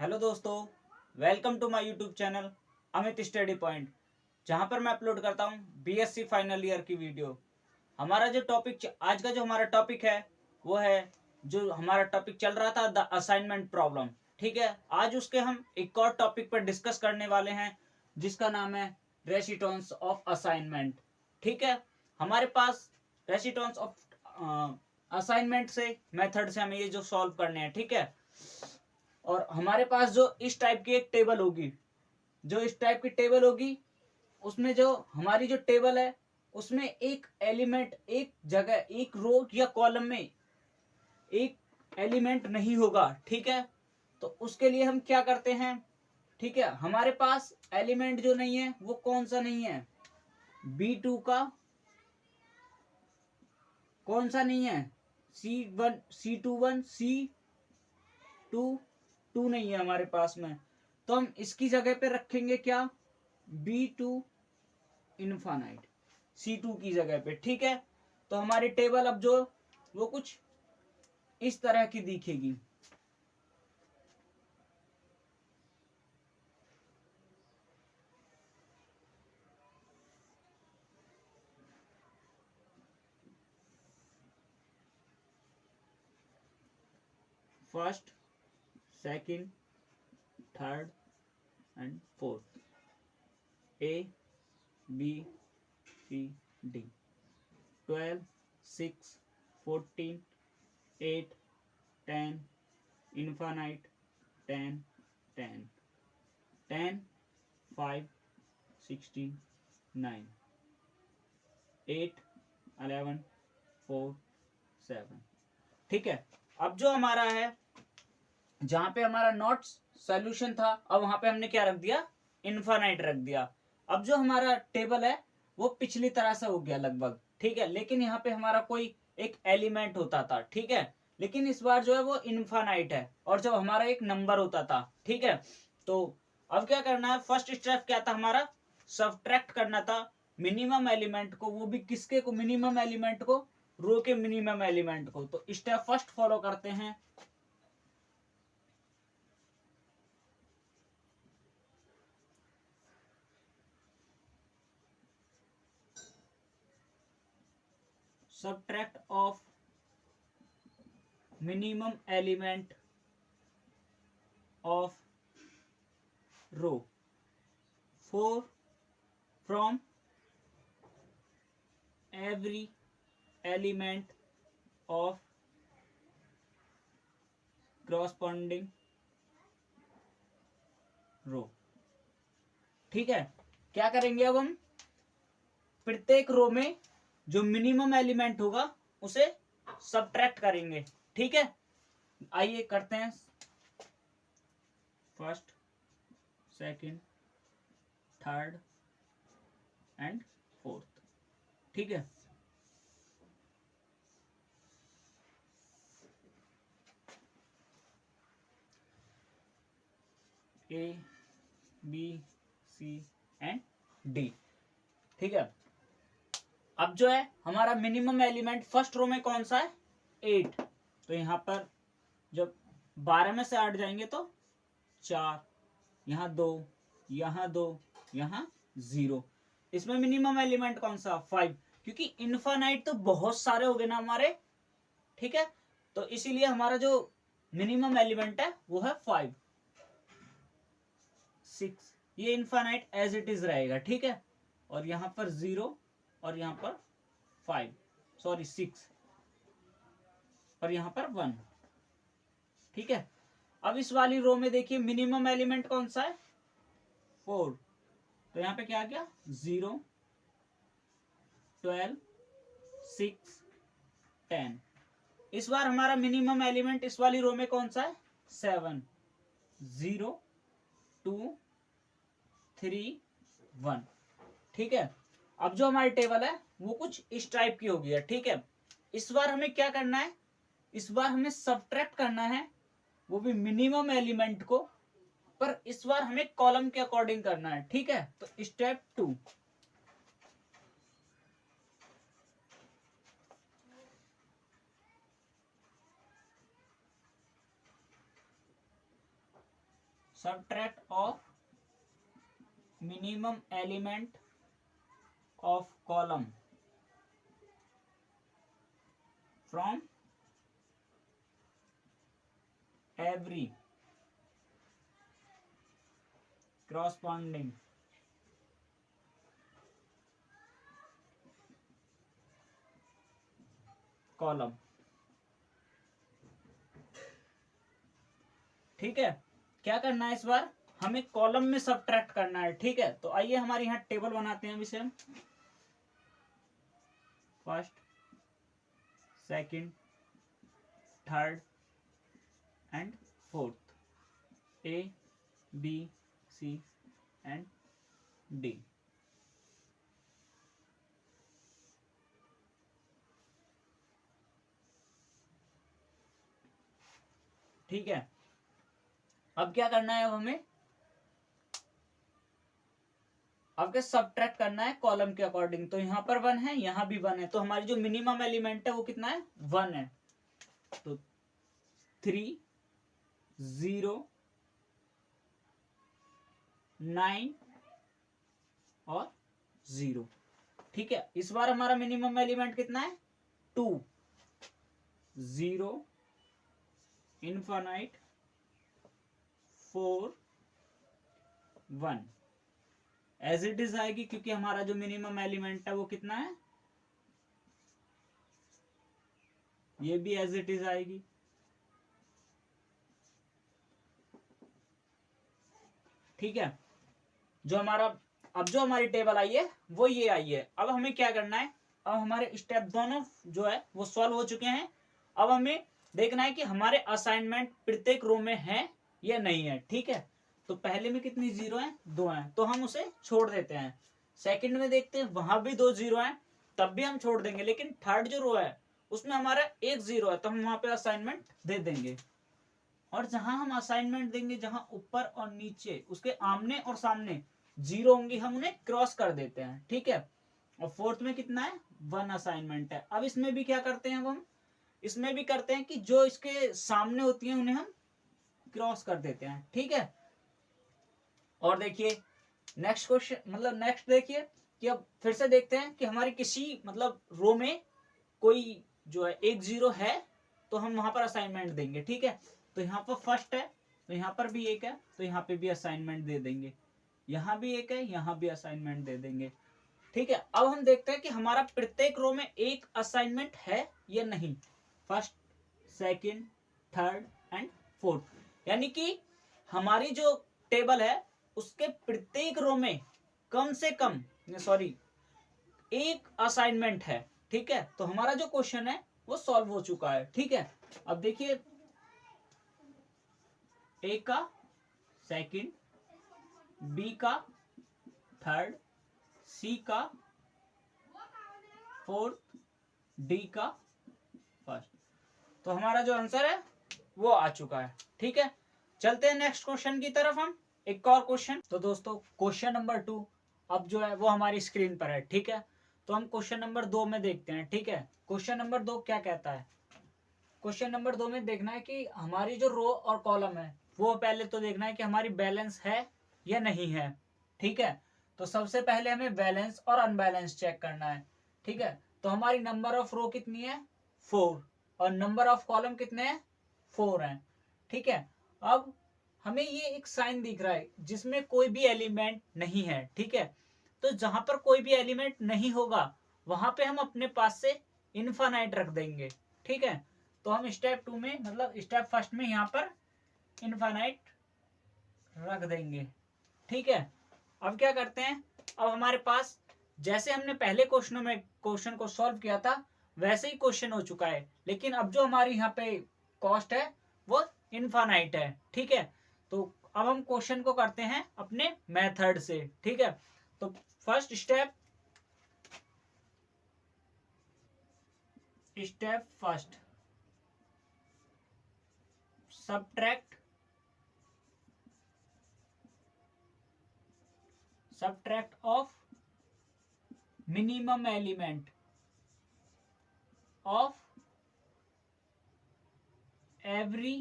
Hello दोस्तों, welcome to my YouTube channel Amit study point, जहां पर मैं अपलोड करता हूं बीएससी फाइनल ईयर की वीडियो। हमारा जो टॉपिक आज का जो हमारा टॉपिक है वो है, जो हमारा टॉपिक चल रहा था, द असाइनमेंट प्रॉब्लम। ठीक है, आज उसके हम एक और टॉपिक पर डिस्कस करने वाले हैं जिसका नाम है रेसिस्टेंस ऑफ असाइनमेंट। ठीक है, हमारे पास रेसिस्टेंस ऑफ असाइनमेंट से मेथड से हमें ये जो सॉल्व करने हैं। ठीक है, और हमारे पास जो इस टाइप की एक टेबल होगी, जो इस टाइप की टेबल होगी, उसमें जो हमारी जो टेबल है उसमें एक एलिमेंट, एक जगह, एक रो या कॉलम में एक एलिमेंट नहीं होगा। ठीक है, तो उसके लिए हम क्या करते हैं। ठीक है, हमारे पास एलिमेंट जो नहीं है वो कौन सा नहीं है, B2 का कौन सा नहीं है, C1 C21 C2 नहीं है हमारे पास में। तो हम इसकी जगह पे रखेंगे क्या, B2 इनफाइनाइट, C2 की जगह पे। ठीक है, तो हमारी टेबल अब जो वो कुछ इस तरह की दिखेगी। First, second, third and fourth, A B C D, 12 6 14 8 10 infinite 10 10 10 5 16 9 8 11 4 7। ठीक है, अब जो हमारा है, जहां पे हमारा नोट्स सॉल्यूशन था, अब वहां पे हमने क्या रख दिया, इनफाइनाइट रख दिया। अब जो हमारा टेबल है वो पिछली तरह से हो गया लगभग। ठीक है, लेकिन यहाँ पे हमारा कोई एक एलिमेंट होता था। ठीक है, लेकिन इस बार जो है वो इनफाइनाइट है, और जब हमारा एक नंबर होता था। ठीक है, तो अब क्या करना है, फर्स्ट स्टेप क्या था हमारा, सब्ट्रैक्ट करना था मिनिमम एलिमेंट को, वो भी किसके को, मिनिमम एलिमेंट को, रो के मिनिमम एलिमेंट को। तो स्टेप फर्स्ट फॉलो करते हैं। subtract of minimum element of row 4 from every element of corresponding row। ठीक है, क्या करेंगे अब हम, प्रत्येक रो में जो मिनिमम एलिमेंट होगा उसे सब्ट्रैक्ट करेंगे। ठीक है, आइए करते हैं। First, second, third and fourth. ठीक है, A B C and D। ठीक है, अब जो है हमारा मिनिमम एलिमेंट फर्स्ट रो में कौन सा है, 8। तो यहां पर जब 12 में से 8 जाएंगे तो 4, यहाँ 2, यहाँ 2, यहाँ 0। इसमें मिनिमम एलिमेंट कौन सा, 5, क्योंकि इनफाइनाइट तो बहुत सारे हो गए ना हमारे। ठीक है, तो इसीलिए हमारा जो मिनिमम एलिमेंट है वो है 5 6। ये इनफाइनाइट एज इट इज रहेगा। ठीक है, और यहां पर 0 और यहां पर 5, सॉरी 6, और यहां पर 1। ठीक है, अब इस वाली रो में देखिए मिनिमम एलिमेंट कौन सा है, 4। तो यहां पे क्या आ गया, 0 12 6 10। इस बार हमारा मिनिमम एलिमेंट इस वाली रो में कौन सा है, 7 0 2 3 1। ठीक है, अब जो हमारी टेबल है वो कुछ इस टाइप की हो गई है। ठीक है, इस बार हमें क्या करना है, इस बार हमें सब्ट्रैक्ट करना है, वो भी मिनिमम एलिमेंट को, पर इस बार हमें कॉलम के अकॉर्डिंग करना है। ठीक है, तो step 2, subtract of minimum element of column from every corresponding column. ठीक है, क्या करना है इस बार, हमें कॉलम में सब्ट्रैक्ट करना है। ठीक है, तो आइए हमारे यहाँ टेबल बनाते हैं इसे हम। First, second, third and fourth, A B C and D. ठीक है, अब क्या करना है, अब हमें अब क्या सब्ट्रैक्ट करना है कॉलम के अकॉर्डिंग। तो यहाँ पर 1 है, यहाँ भी 1 है, तो हमारी जो मिनिमम एलिमेंट है वो कितना है, 1 है। तो 3 0 9 और 0। ठीक है, इस बार हमारा मिनिमम एलिमेंट कितना है, 2 0 इनफाइनाइट 4 1 एज इट इज आएगी, क्योंकि हमारा जो मिनिमम एलिमेंट है वो कितना है, ये भी एज इट इज आएगी। ठीक है, जो हमारी टेबल आई है वो ये आई है। अब हमें क्या करना है, अब हमारे स्टेप दोनों जो है वो सॉल्व हो चुके हैं। अब हमें देखना है कि हमारे असाइनमेंट प्रत्येक रो में है या नहीं है। ठीक है, तो पहले में कितनी 0 है, 2 है, तो हम उसे छोड़ देते हैं। सेकंड में देखते हैं, वहां भी 2 0 है, तब भी हम छोड़ देंगे। लेकिन थर्ड जो रो है उसमें हमारा 1 0 है, तो हम वहां पे असाइनमेंट दे देंगे। और जहां हम असाइनमेंट देंगे, जहां ऊपर और नीचे उसके आमने और सामने 0 होंगी, हम उन्हें क्रॉस कर देते हैं। ठीक है, और फोर्थ में कितना है, 1 असाइनमेंट है। अब इसमें भी क्या करते हैं, हम इसमें भी करते हैं कि जो इसके सामने होती है उन्हें हम क्रॉस कर देते हैं। ठीक है, और देखिए नेक्स्ट क्वेश्चन, मतलब नेक्स्ट देखिए कि अब फिर से देखते हैं कि हमारी किसी मतलब रो में कोई जो है 1 0 है, तो हम वहां पर असाइनमेंट देंगे। ठीक है, तो यहाँ पर फर्स्ट है, तो यहाँ पर भी 1 है, तो यहाँ पे भी असाइनमेंट दे देंगे। यहाँ भी 1 है, यहाँ भी असाइनमेंट दे देंगे। ठीक है, अब हम देखते हैं कि हमारा प्रत्येक रो में एक असाइनमेंट है या नहीं। First, second, third and fourth, यानी कि हमारी जो टेबल है उसके प्रत्येक रो में कम से कम एक असाइनमेंट है। ठीक है, तो हमारा जो क्वेश्चन है वो सॉल्व हो चुका है। ठीक है, अब देखिए ए का सेकंड, बी का थर्ड, सी का फोर्थ, डी का फर्स्ट, तो हमारा जो आंसर है वो आ चुका है। ठीक है, चलते हैं नेक्स्ट क्वेश्चन की तरफ हम, एक और क्वेश्चन। तो दोस्तों क्वेश्चन नंबर 2 अब जो है वो हमारी स्क्रीन पर है। ठीक है, तो हम क्वेश्चन नंबर 2 में देखते हैं। ठीक है, क्वेश्चन नंबर 2 क्या कहता है, क्वेश्चन नंबर 2 में देखना है कि हमारी जो रो और कॉलम है वो पहले तो देखना है कि हमारी बैलेंस है या नहीं है। ठीक है, तो सबसे पहले हमें बैलेंस और अनबैलेंस चेक करना है। ठीक है, तो हमारी नंबर ऑफ रो कितनी है, 4, और नंबर ऑफ कॉलम कितने हैं, 4 हैं। ठीक है, अब हमें ये एक साइन दिख रहा है जिसमें कोई भी एलिमेंट नहीं है। ठीक है, तो जहां पर कोई भी एलिमेंट नहीं होगा वहां पे हम अपने पास से इनफाइनाइट रख देंगे। ठीक है, तो हम स्टेप 2 में मतलब स्टेप फर्स्ट में यहाँ पर इनफाइनाइट रख देंगे। ठीक है, अब क्या करते हैं, अब हमारे पास जैसे हमने पहले क्वेश्चन को सॉल्व किया था वैसे ही क्वेश्चन हो चुका है, लेकिन अब जो हमारी यहाँ पे कॉस्ट है वो इनफाइनाइट है। ठीक है, तो अब हम क्वेश्चन को करते हैं अपने मेथड से। ठीक है, तो first step first, subtract of minimum element of every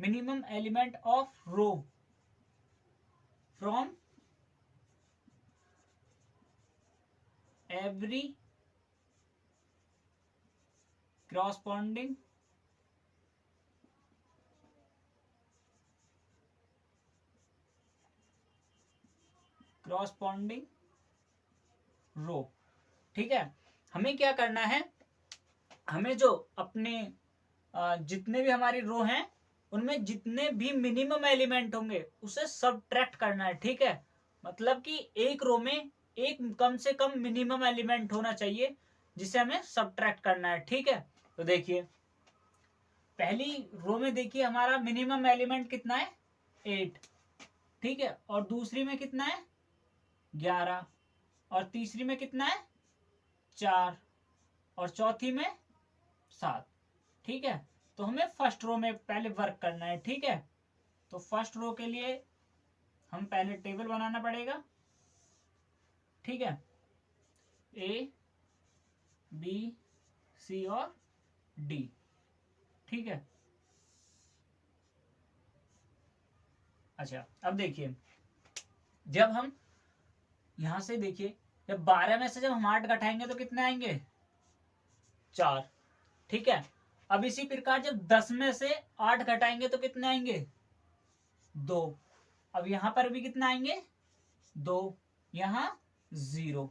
minimum element of row from every corresponding row. ठीक है, हमें क्या करना है, हमें जो अपने जितने भी हमारी रो हैं उनमें जितने भी मिनिमम एलिमेंट होंगे उसे सबट्रैक्ट करना है। ठीक है, मतलब कि एक रो में एक कम से कम मिनिमम एलिमेंट होना चाहिए जिसे हमें सबट्रैक्ट करना है। ठीक है, तो देखिए पहली रो में देखिए हमारा मिनिमम एलिमेंट कितना है 8। ठीक है, और दूसरी में कितना है 11, और तीसरी में कितना है 4, और चौथी में 7। ठीक है, तो हमें फर्स्ट रो में पहले वर्क करना है। ठीक है, तो फर्स्ट रो के लिए हम पहले टेबल बनाना पड़ेगा। ठीक है, ए बी सी और डी। ठीक है, अच्छा अब देखिए जब हम यहां से देखिए जब 12 में से जब हम 8 घटाएंगे तो कितने आएंगे 4। ठीक है, अब इसी प्रकार जब 10 में से 8 घटाएंगे तो कितने आएंगे 2। अब यहां पर भी कितना आएंगे 2, यहां 0।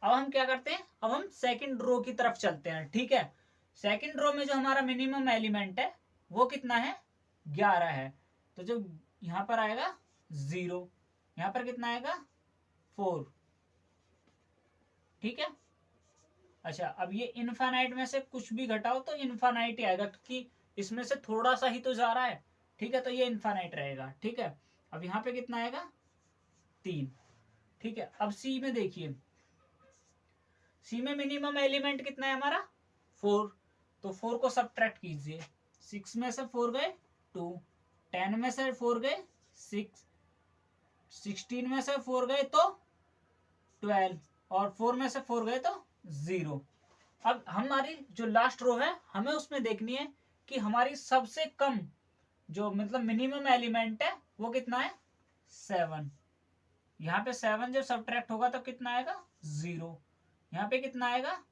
अब हम क्या करते हैं, अब हम सेकंड रो की तरफ चलते हैं। ठीक है, सेकंड रो में जो हमारा मिनिमम एलिमेंट है वो कितना है 11 है, तो जो यहां पर आएगा 0, यहां पर कितना आएगा 4। ठीक है, अच्छा अब ये इनफाइनाइट में से कुछ भी घटाओ तो इनफाइनाइट ही आएगा क्योंकि इसमें से थोड़ा सा ही तो जा रहा है। ठीक है, तो ये इनफाइनाइट रहेगा। ठीक है, अब यहाँ पे कितना आएगा 3। ठीक है, अब सी में देखिए, सी में मिनिमम एलिमेंट कितना है हमारा 4, तो 4 को सब्ट्रैक्ट कीजिए। 6 में से 4 गए 2, 10 में से 4 गए 6, 16 में से 4 गए तो 12, और 4 में से 4 गए तो 0। अब हमारी जो लास्ट रो है हमें उसमें देखनी है कि हमारी सबसे कम जो मतलब मिनिमम एलिमेंट है वो कितना है 7। यहाँ पे 7 जब सब्ट्रैक्ट होगा तो कितना आएगा 0, यहाँ पे कितना आएगा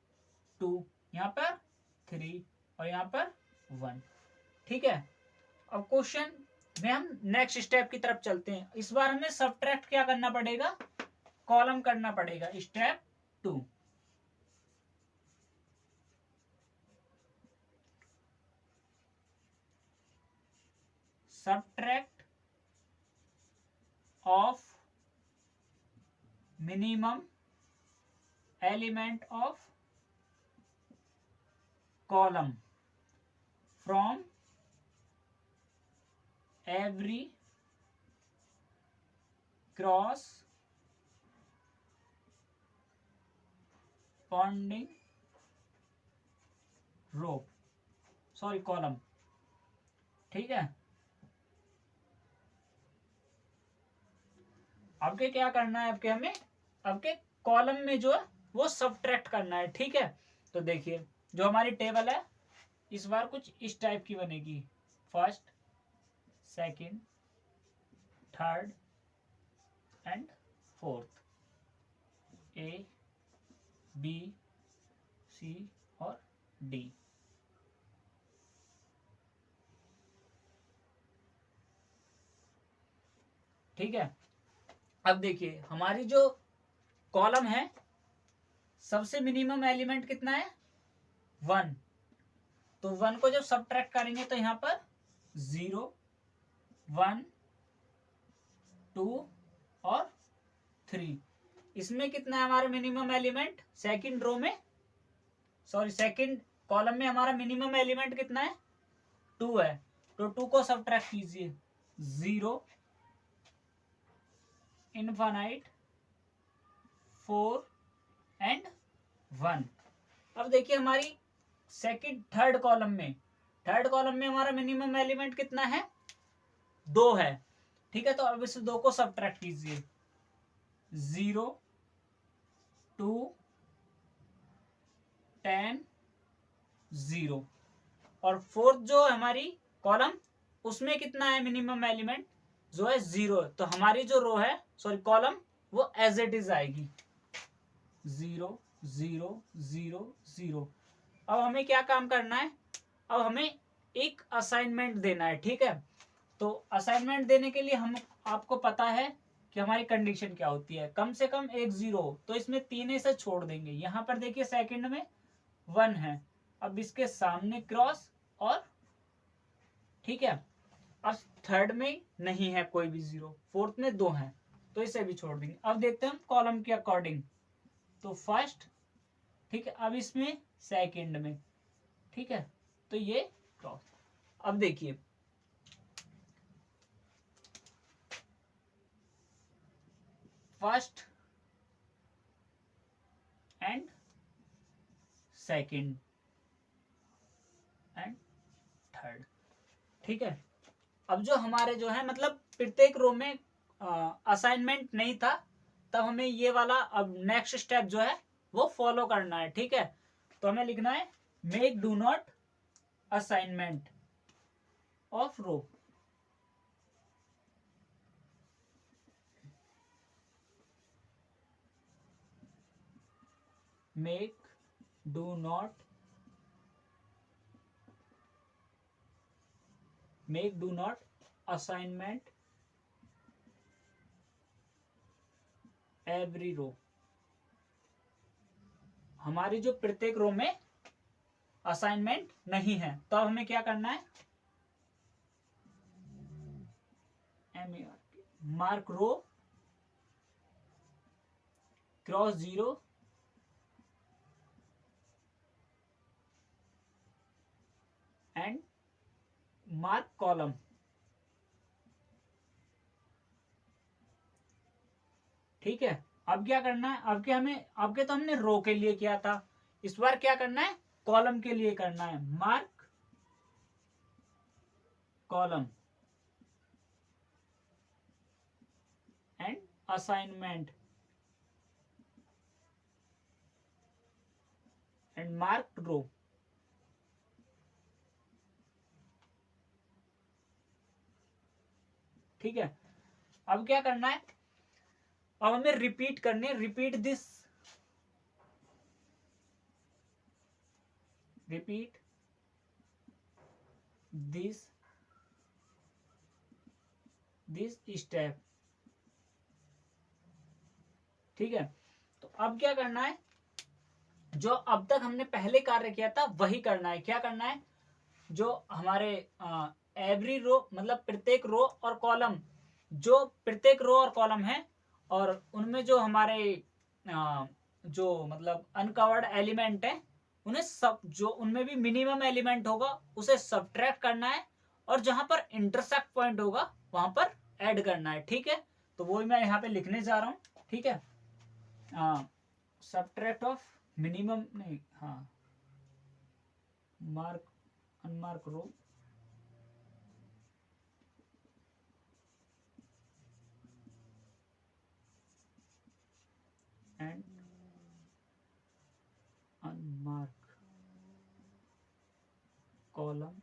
2, यहाँ पर 3 और यहाँ पर 1। ठीक है, अब क्वेश्चन में हम नेक्स्ट स्टेप की तरफ चलते हैं। इस बार हमें सब्ट्रैक्ट क्या करना पड़ेगा, कॉलम करना पड़ेगा। Step 2, subtract of minimum element of column from every corresponding row, sorry column. ठीक है, अब के क्या करना है, आपके हमें अब के कॉलम में जो है वो सब्ट्रैक्ट करना है। ठीक है, तो देखिए जो हमारी टेबल है इस बार कुछ इस टाइप की बनेगी, first second third and fourth, A B C और डी। ठीक है, अब देखिए हमारी जो कॉलम है सबसे मिनिमम एलिमेंट कितना है 1, तो 1 को जब सब्ट्रैक्ट करेंगे तो यहाँ पर 0 1 2 और 3। इसमें कितना है हमारा मिनिमम एलिमेंट सेकंड रो में, सॉरी सेकंड कॉलम में हमारा मिनिमम एलिमेंट कितना है 2 है, तो 2 को सब्ट्रैक्ट कीजिए 0 इनफाइनाइट 4 एंड 1। अब देखिए हमारी सेकंड थर्ड कॉलम में हमारा मिनिमम एलिमेंट कितना है 2 है। ठीक है, तो अब इस 2 को सब्ट्रैक्ट कीजिए 0 2 10 0, और फोर्थ जो हमारी कॉलम उसमें कितना है मिनिमम एलिमेंट, जो है 0। तो हमारी जो रो है, सॉरी कॉलम, वो एज इट इज आएगी 0 0 0 0। अब हमें क्या काम करना है, अब हमें एक असाइनमेंट देना है, ठीक है। तो असाइनमेंट देने के लिए हम, आपको पता है कि हमारी कंडीशन क्या होती है, कम से कम एक 0। तो इसमें 3 से छोड़ देंगे। यहाँ पर देखिए सेकंड में 1 है, अब इसके सामने क्रॉस और, ठीक है। अब थर्ड में नहीं है कोई भी 0, फोर्थ में 2 है, तो इसे भी छोड़ देंगे। अब देखते हैं हम कॉलम के अकॉर्डिंग, तो फर्स्ट, ठीक है। अब इसमें सेकंड में, ठीक है, तो ये क्रॉस। अब देखिए first and second and third, ठीक है। अब जो हमारे जो है, मतलब प्रत्येक रो में असाइनमेंट नहीं था, तब हमें ये वाला अब नेक्स्ट स्टेप जो है वो फॉलो करना है, ठीक है। तो हमें लिखना है make do not assignment of row, make do not assignment every row. हमारी जो प्रत्येक रो में असाइनमेंट नहीं है, तो अब हमें क्या करना है, mark row cross 0 and mark column, ठीक है। अब क्या करना है, अब क्या हमें, अब के तो हमने रो के लिए किया था, इस बार क्या करना है, कॉलम के लिए करना है, mark column and assignment and mark row, ठीक है। अब क्या करना है, अब हमें रिपीट करने, रिपीट दिस स्टेप, ठीक है। तो अब क्या करना है, जो अब तक हमने पहले कार्य किया था वही करना है। क्या करना है, जो हमारे एवरी रो, मतलब प्रत्येक रो और कॉलम, जो प्रत्येक रो और कॉलम है, और उनमें जो हमारे जो मतलब अनकवर्ड एलिमेंट है, उन्हें सब, जो उनमें भी मिनिमम एलिमेंट होगा उसे सब्ट्रैक्ट करना है, और जहां पर इंटरसेक्ट पॉइंट होगा वहां पर ऐड करना है, ठीक है। तो वही मैं यहाँ पे लिखने जा रहा हूँ, ठीक है। सब्ट्रैक्ट ऑफ मिनिमम, नहीं, हाँ, mark unmark row and unmark column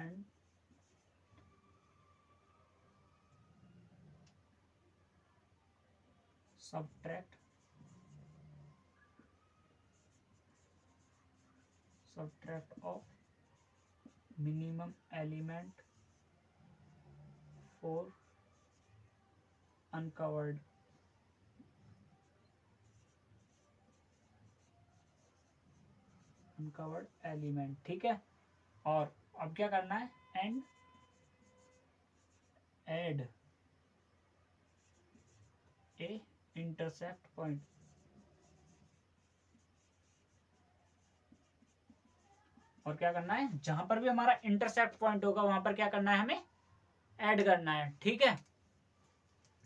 and subtract of minimum element for uncovered element, ठीक है। और अब क्या करना है, and add a intersect point, और क्या करना है, जहां पर भी हमारा इंटरसेक्ट पॉइंट होगा वहां पर क्या करना है, हमें ऐड करना है, ठीक है।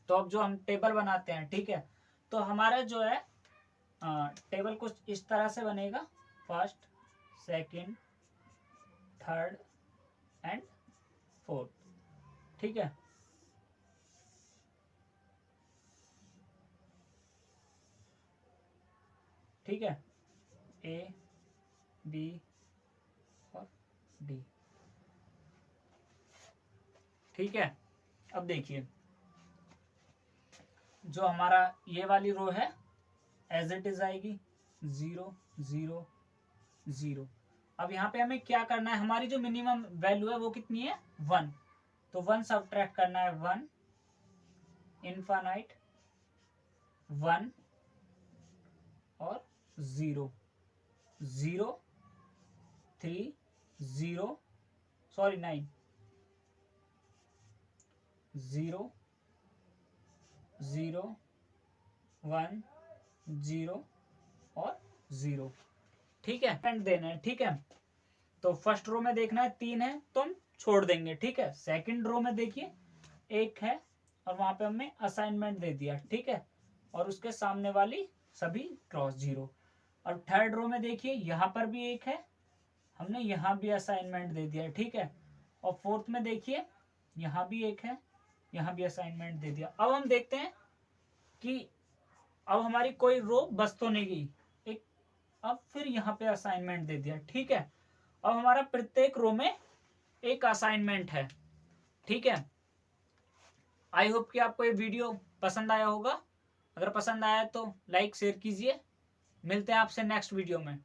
तो अब जो हम टेबल बनाते हैं, ठीक है, तो हमारा जो है टेबल कुछ इस तरह से बनेगा, first, second, third and fourth, ठीक है। ठीक है। ए बी और डी। ठीक है, अब देखिए जो हमारा ये वाली रो है एज इट इज आएगी 0 0 0। अब यहाँ पे हमें क्या करना है, हमारी जो मिनिमम वैल्यू है वो कितनी है 1, तो 1 सब्ट्रैक्ट करना है 1, इनफाइनाइट 1 और 0 0 3 0 सॉरी 9 0 0 1 0 और 0। ठीक है, एंड देना है। ठीक है, तो फर्स्ट रो में देखना है 3 है तो हम छोड़ देंगे। ठीक है, सेकंड रो में देखिए 1 है और वहां पे हमने असाइनमेंट दे दिया। ठीक है, और उसके सामने वाली सभी क्रॉस 0। और थर्ड रो में देखिए यहाँ पर भी 1 है, हमने यहाँ भी असाइनमेंट दे दिया। ठीक है, और फोर्थ में देखिए यहाँ भी 1 है, यहाँ भी असाइनमेंट दे दिया। अब हम देखते हैं कि अब हमारी कोई रो बच तो नहीं गई, एक अब फिर यहाँ पे असाइनमेंट दे दिया। ठीक है, अब हमारा प्रत्येक रो में एक असाइनमेंट है। ठीक है, आई होप कि आपको ये वीडियो पसंद आया होगा। अगर पसंद आया तो लाइक शेयर कीजिए। मिलते हैं आपसे नेक्स्ट वीडियो में।